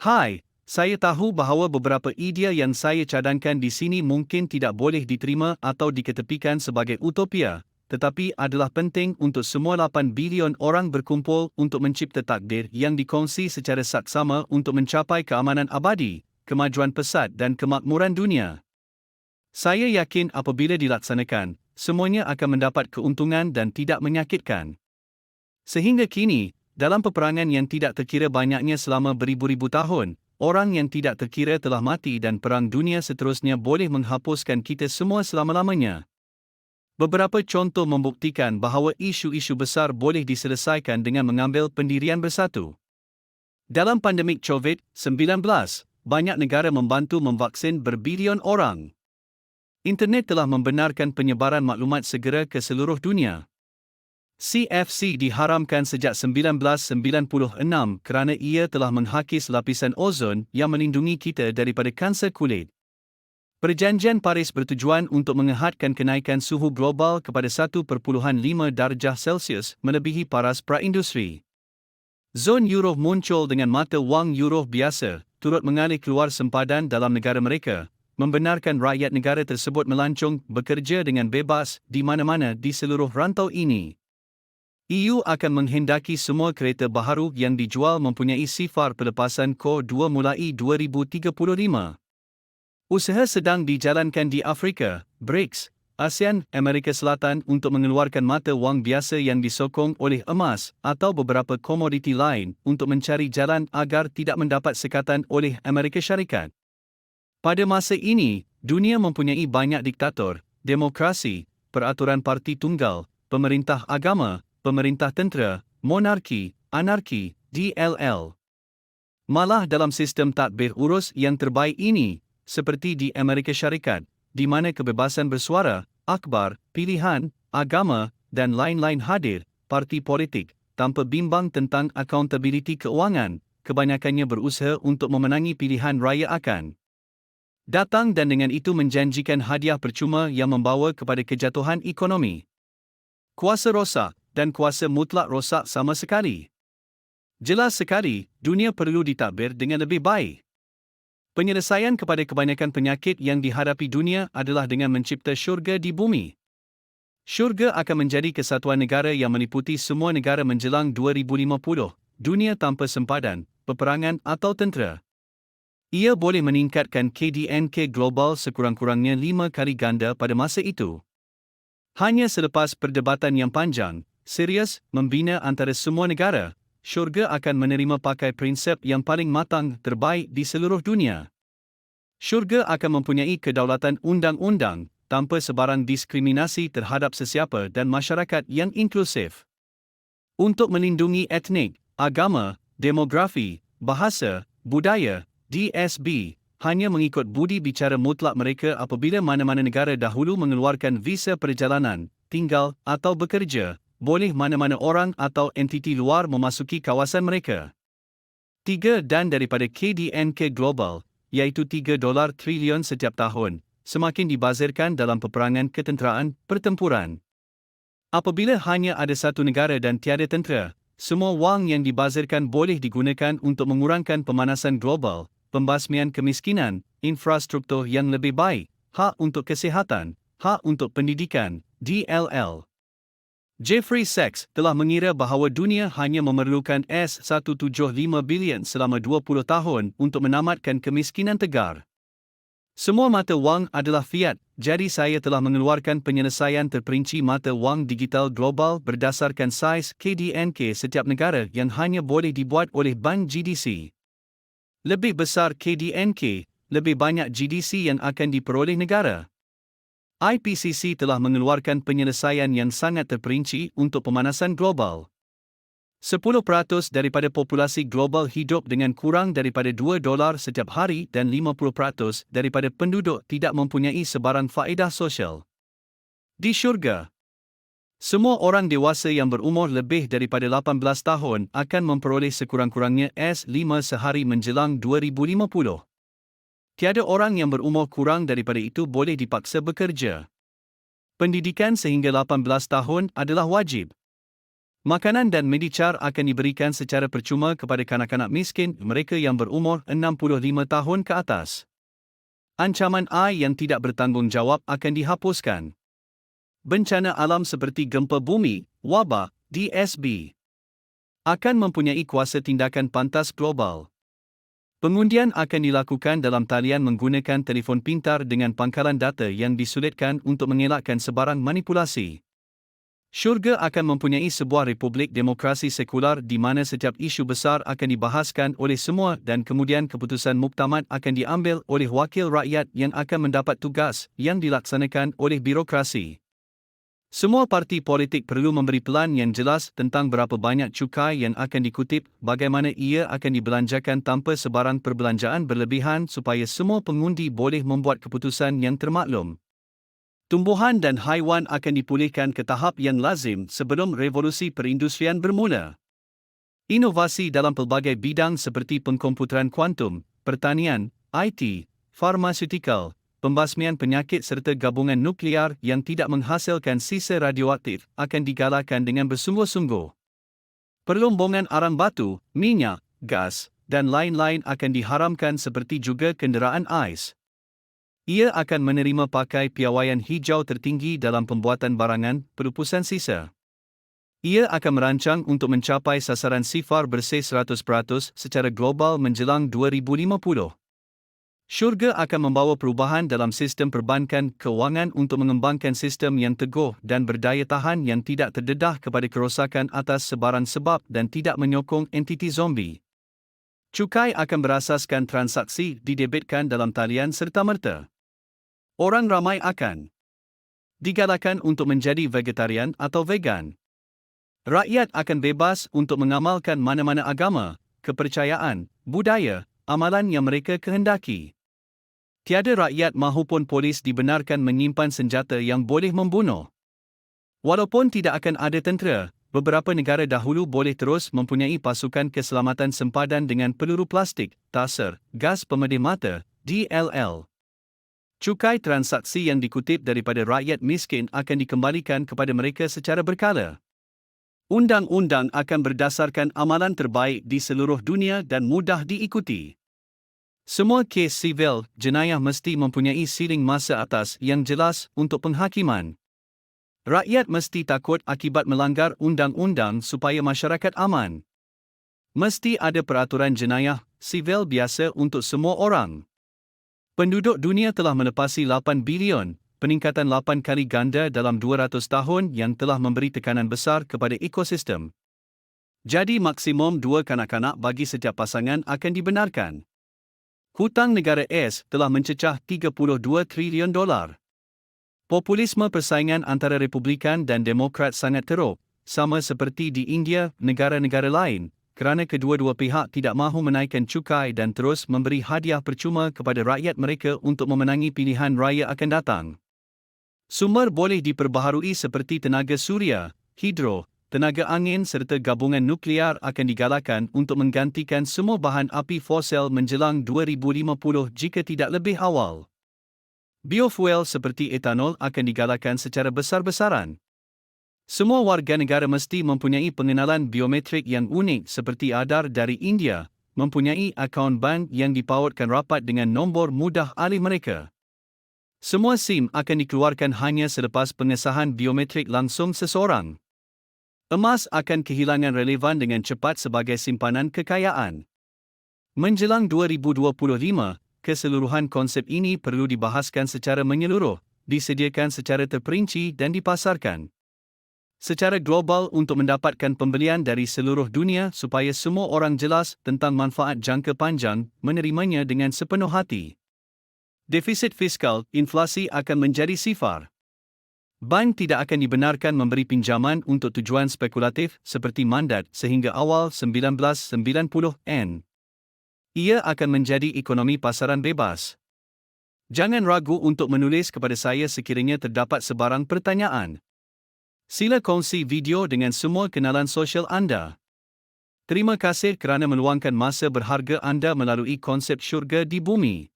Hai, saya tahu bahawa beberapa idea yang saya cadangkan di sini mungkin tidak boleh diterima atau diketepikan sebagai utopia, tetapi adalah penting untuk semua 8 bilion orang berkumpul untuk mencipta takdir yang dikongsi secara saksama untuk mencapai keamanan abadi, kemajuan pesat dan kemakmuran dunia. Saya yakin apabila dilaksanakan, semuanya akan mendapat keuntungan dan tidak menyakitkan. Sehingga kini, dalam peperangan yang tidak terkira banyaknya selama beribu-ribu tahun, orang yang tidak terkira telah mati dan perang dunia seterusnya boleh menghapuskan kita semua selama-lamanya. Beberapa contoh membuktikan bahawa isu-isu besar boleh diselesaikan dengan mengambil pendirian bersatu. Dalam pandemik COVID-19, banyak negara membantu memvaksin berbilion orang. Internet telah membenarkan penyebaran maklumat segera ke seluruh dunia. CFC diharamkan sejak 1996 kerana ia telah menghakis lapisan ozon yang melindungi kita daripada kanser kulit. Perjanjian Paris bertujuan untuk mengehatkan kenaikan suhu global kepada 1.5 darjah Celsius melebihi paras praindustri. Zon euro muncul dengan mata wang euro biasa, turut mengalir keluar sempadan dalam negara mereka, membenarkan rakyat negara tersebut melancong bekerja dengan bebas di mana-mana di seluruh rantau ini. EU akan menghendaki semua kereta baharu yang dijual mempunyai sifar pelepasan Core 2 mulai 2035. Usaha sedang dijalankan di Afrika, BRICS, ASEAN, Amerika Selatan untuk mengeluarkan mata wang biasa yang disokong oleh emas atau beberapa komoditi lain untuk mencari jalan agar tidak mendapat sekatan oleh Amerika Syarikat. Pada masa ini, dunia mempunyai banyak diktator, demokrasi, peraturan parti tunggal, pemerintah agama, pemerintah tentera, monarki, anarki, DLL. Malah dalam sistem tadbir urus yang terbaik ini, seperti di Amerika Syarikat, di mana kebebasan bersuara, akhbar, pilihan, agama, dan lain-lain hadir, parti politik, tanpa bimbang tentang accountability keuangan, kebanyakannya berusaha untuk memenangi pilihan raya akan datang dan dengan itu menjanjikan hadiah percuma yang membawa kepada kejatuhan ekonomi. Kuasa rosak dan kuasa mutlak rosak sama sekali. Jelas sekali, dunia perlu ditadbir dengan lebih baik. Penyelesaian kepada kebanyakan penyakit yang dihadapi dunia adalah dengan mencipta syurga di bumi. Syurga akan menjadi kesatuan negara yang meliputi semua negara menjelang 2050, dunia tanpa sempadan, peperangan atau tentera. Ia boleh meningkatkan KDNK global sekurang-kurangnya 5 kali ganda pada masa itu. Hanya selepas perdebatan yang panjang, serius, membina antara semua negara, syurga akan menerima pakai prinsip yang paling matang terbaik di seluruh dunia. Syurga akan mempunyai kedaulatan undang-undang, tanpa sebarang diskriminasi terhadap sesiapa dan masyarakat yang inklusif. Untuk melindungi etnik, agama, demografi, bahasa, budaya, DSB, hanya mengikut budi bicara mutlak mereka apabila mana-mana negara dahulu mengeluarkan visa perjalanan, tinggal atau bekerja, boleh mana-mana orang atau entiti luar memasuki kawasan mereka. 3 dan daripada KDNK global, iaitu $3 trilion setiap tahun, semakin dibazirkan dalam peperangan ketenteraan pertempuran. Apabila hanya ada satu negara dan tiada tentera, semua wang yang dibazirkan boleh digunakan untuk mengurangkan pemanasan global, pembasmian kemiskinan, infrastruktur yang lebih baik, hak untuk kesihatan, hak untuk pendidikan, DLL. Jeffrey Sachs telah mengira bahawa dunia hanya memerlukan $175 bilion selama 20 tahun untuk menamatkan kemiskinan tegar. Semua mata wang adalah fiat, jadi saya telah mengeluarkan penyelesaian terperinci mata wang digital global berdasarkan saiz KDNK setiap negara yang hanya boleh dibuat oleh Bank GDC. Lebih besar KDNK, lebih banyak GDC yang akan diperoleh negara. IPCC telah mengeluarkan penyelesaian yang sangat terperinci untuk pemanasan global. 10% daripada populasi global hidup dengan kurang daripada $2 setiap hari dan 50% daripada penduduk tidak mempunyai sebarang faedah sosial. Di syurga, semua orang dewasa yang berumur lebih daripada 18 tahun akan memperoleh sekurang-kurangnya S5 sehari menjelang 2050. Tiada orang yang berumur kurang daripada itu boleh dipaksa bekerja. Pendidikan sehingga 18 tahun adalah wajib. Makanan dan medicar akan diberikan secara percuma kepada kanak-kanak miskin mereka yang berumur 65 tahun ke atas. Ancaman air yang tidak bertanggungjawab akan dihapuskan. Bencana alam seperti gempa bumi, wabak, DSB akan mempunyai kuasa tindakan pantas global. Pengundian akan dilakukan dalam talian menggunakan telefon pintar dengan pangkalan data yang disulitkan untuk mengelakkan sebarang manipulasi. Syurga akan mempunyai sebuah republik demokrasi sekular di mana setiap isu besar akan dibahaskan oleh semua dan kemudian keputusan muktamad akan diambil oleh wakil rakyat yang akan mendapat tugas yang dilaksanakan oleh birokrasi. Semua parti politik perlu memberi pelan yang jelas tentang berapa banyak cukai yang akan dikutip, bagaimana ia akan dibelanjakan tanpa sebarang perbelanjaan berlebihan supaya semua pengundi boleh membuat keputusan yang termaklum. Tumbuhan dan haiwan akan dipulihkan ke tahap yang lazim sebelum revolusi perindustrian bermula. Inovasi dalam pelbagai bidang seperti pengkomputeran kuantum, pertanian, IT, farmaseutical, pembasmian penyakit serta gabungan nuklear yang tidak menghasilkan sisa radioaktif akan digalakkan dengan bersungguh-sungguh. Perlombongan arang batu, minyak, gas, dan lain-lain akan diharamkan seperti juga kenderaan ais. Ia akan menerima pakai piawaian hijau tertinggi dalam pembuatan barangan pelupusan sisa. Ia akan merancang untuk mencapai sasaran sifar bersih 100% secara global menjelang 2050. Syurga akan membawa perubahan dalam sistem perbankan kewangan untuk mengembangkan sistem yang teguh dan berdaya tahan yang tidak terdedah kepada kerosakan atas sebarang sebab dan tidak menyokong entiti zombie. Cukai akan berasaskan transaksi didebitkan dalam talian serta-merta. Orang ramai akan digalakkan untuk menjadi vegetarian atau vegan. Rakyat akan bebas untuk mengamalkan mana-mana agama, kepercayaan, budaya, amalan yang mereka kehendaki. Tiada rakyat mahupun polis dibenarkan menyimpan senjata yang boleh membunuh. Walaupun tidak akan ada tentera, beberapa negara dahulu boleh terus mempunyai pasukan keselamatan sempadan dengan peluru plastik, taser, gas pemedih mata, DLL. Cukai transaksi yang dikutip daripada rakyat miskin akan dikembalikan kepada mereka secara berkala. Undang-undang akan berdasarkan amalan terbaik di seluruh dunia dan mudah diikuti. Semua kes sivil, jenayah mesti mempunyai siling masa atas yang jelas untuk penghakiman. Rakyat mesti takut akibat melanggar undang-undang supaya masyarakat aman. Mesti ada peraturan jenayah sivil biasa untuk semua orang. Penduduk dunia telah melepasi 8 bilion, peningkatan 8 kali ganda dalam 200 tahun yang telah memberi tekanan besar kepada ekosistem. Jadi maksimum 2 kanak-kanak bagi setiap pasangan akan dibenarkan. Hutang negara AS telah mencecah 32 trilion dolar. Populisme persaingan antara Republikan dan Demokrat sangat teruk, sama seperti di India, negara-negara lain, kerana kedua-dua pihak tidak mahu menaikkan cukai dan terus memberi hadiah percuma kepada rakyat mereka untuk memenangi pilihan raya akan datang. Sumber boleh diperbaharui seperti tenaga suria, hidro, tenaga angin serta gabungan nuklear akan digalakkan untuk menggantikan semua bahan api fosil menjelang 2050 jika tidak lebih awal. Biofuel seperti etanol akan digalakkan secara besar-besaran. Semua warga negara mesti mempunyai pengenalan biometrik yang unik seperti Aadhaar dari India, mempunyai akaun bank yang dipautkan rapat dengan nombor mudah alih mereka. Semua SIM akan dikeluarkan hanya selepas pengesahan biometrik langsung seseorang. Emas akan kehilangan relevan dengan cepat sebagai simpanan kekayaan. Menjelang 2025, keseluruhan konsep ini perlu dibahaskan secara menyeluruh, disediakan secara terperinci dan dipasarkan secara global untuk mendapatkan pembelian dari seluruh dunia supaya semua orang jelas tentang manfaat jangka panjang menerimanya dengan sepenuh hati. Defisit fiskal, inflasi akan menjadi sifar. Bank tidak akan dibenarkan memberi pinjaman untuk tujuan spekulatif seperti mandat sehingga awal 1990-an. Ia akan menjadi ekonomi pasaran bebas. Jangan ragu untuk menulis kepada saya sekiranya terdapat sebarang pertanyaan. Sila kongsi video dengan semua kenalan sosial anda. Terima kasih kerana meluangkan masa berharga anda melalui konsep syurga di bumi.